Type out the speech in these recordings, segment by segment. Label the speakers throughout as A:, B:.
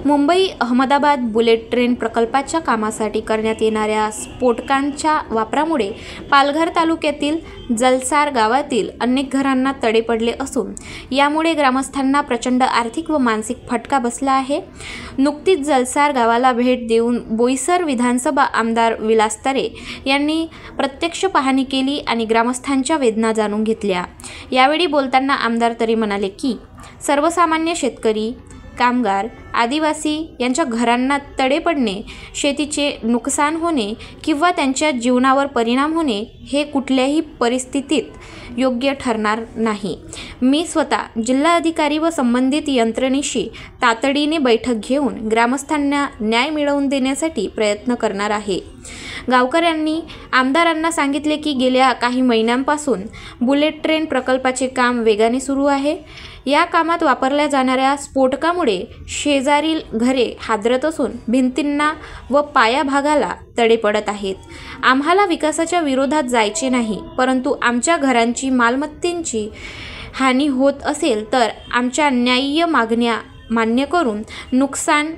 A: Mumbai Ahmedabad bullet train प्रकल्पाच्या कामासाठी करण्यात येणाऱ्या स्फोटकांच्या वापरामुळे पालघर तालुक्यातील जलसार गावातील अनेक घरांना तडे पडले असून यामुळे ग्रामस्थांना प्रचंड आर्थिक व मानसिक फटका बसला आहे। नुकतीच जलसार गावाला भेट देऊन बोईसर विधानसभा आमदार विलास तरे यांनी प्रत्यक्ष पाहणी केली आणि ग्रामस्थांच्या वेदना जाणून घेतल्या। यावेळी बोलताना आमदार तरे म्हणाले की सर्वसामान्य शेतकरी, कामगार, आदिवासी यांच्या घरांना तडे पडणे, शेतीचे नुकसान होणे किंवा त्यांच्या जीवनावर परिणाम होणे हे कुठल्याही परिस्थितीत योग्य ठरणार नाही। मी स्वतः जिल्हाधिकारी व संबंधित यंत्रणेशी तातडीने बैठक घेऊन ग्रामस्थांना न्याय मिळवून देण्यासाठी प्रयत्न करणार आहे। गावकऱ्यांनी आमदारांना सांगितले की गेल्या काही महिन्यांपासून बुलेट ट्रेन प्रकल्पाचे काम वेगाने सुरू आहे। या कामात वापरल्या जाणाऱ्या स्फोटकामुळे शेजारील घरे हादरत असून भिंतींना व पाया भागाला तडे पडत आहेत। आम्हाला विकासाच्या विरोधात जायचे नाही, परंतु आमच्या घरांची मालमत्तेची हानी होत असेल तर आमच्या न्याय्य मागण्या मान्य करून नुकसान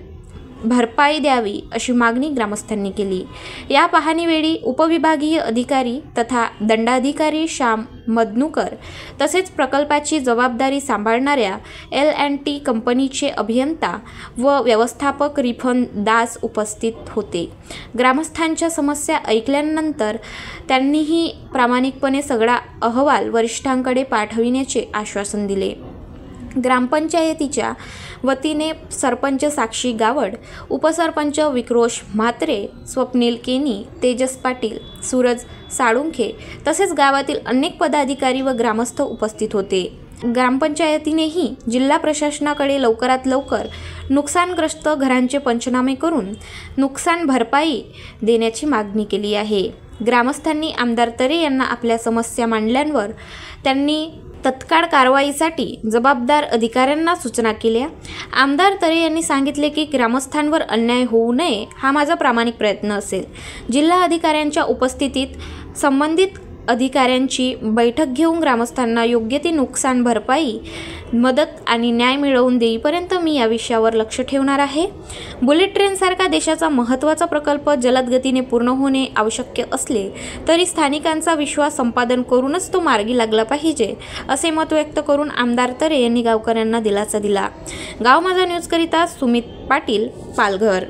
A: भरपाई द्यावी अशी मागणी ग्रामस्थांनी केली। या पाहणीवेळी उपविभागीय अधिकारी तथा दंडाधिकारी श्याम मदनुकर तसेच प्रकल्पाची जबाबदारी सांभाळणाऱ्या L&T कंपनीचे अभियंता व व्यवस्थापक रिफन दास उपस्थित होते। ग्रामस्थांच्या समस्या ऐकल्यानंतर त्यांनीही प्रामाणिकपणे सगळा अहवाल वरिष्ठांकडे पाठविण्याचे आश्वासन दिले। ग्रामपंचायतीच्या वतीने सरपंच साक्षी गावड, उपसरपंच विक्रोश म्हात्रे, स्वप्नील केनी, तेजस पाटील, सूरज साळुंखे तसेच गावातील अनेक पदाधिकारी व ग्रामस्थ उपस्थित होते। ग्रामपंचायतीनेही जिल्हा प्रशासनाकडे लवकरात लवकर नुकसानग्रस्त घरांचे पंचनामे करून नुकसान भरपाई देण्याची मागणी केली आहे। ग्रामस्थांनी आमदार तरे यांना आपल्या समस्या मांडल्यावर त्यांनी तत्काळ कारवाईसाठी जबाबदार अधिकाऱ्यांना सूचना केल्या। आमदार तरे यांनी सांगितले की ग्रामस्थांवर अन्याय होऊ नये हा माझा प्रामाणिक प्रयत्न असेल। जिल्हा अधिकाऱ्यांच्या उपस्थितीत संबंधित अधिकाऱ्यांची बैठक घेऊन ग्रामस्थांना योग्य ती नुकसान भरपाई, मदत आणि न्याय मिळवून देईपर्यंत मी या विषयावर लक्ष ठेवणार आहे। बुलेट ट्रेनसारखा देशाचा महत्त्वाचा प्रकल्प जलद गतीने पूर्ण होणे आवश्यक असले तरी स्थानिकांचा विश्वास संपादन करूनच तो मार्गी लागला पाहिजे असे मत व्यक्त करून आमदार तरे यांनी गावकऱ्यांना दिलासा दिला। गाव माझा न्यूजकरिता सुमित पाटील, पालघर।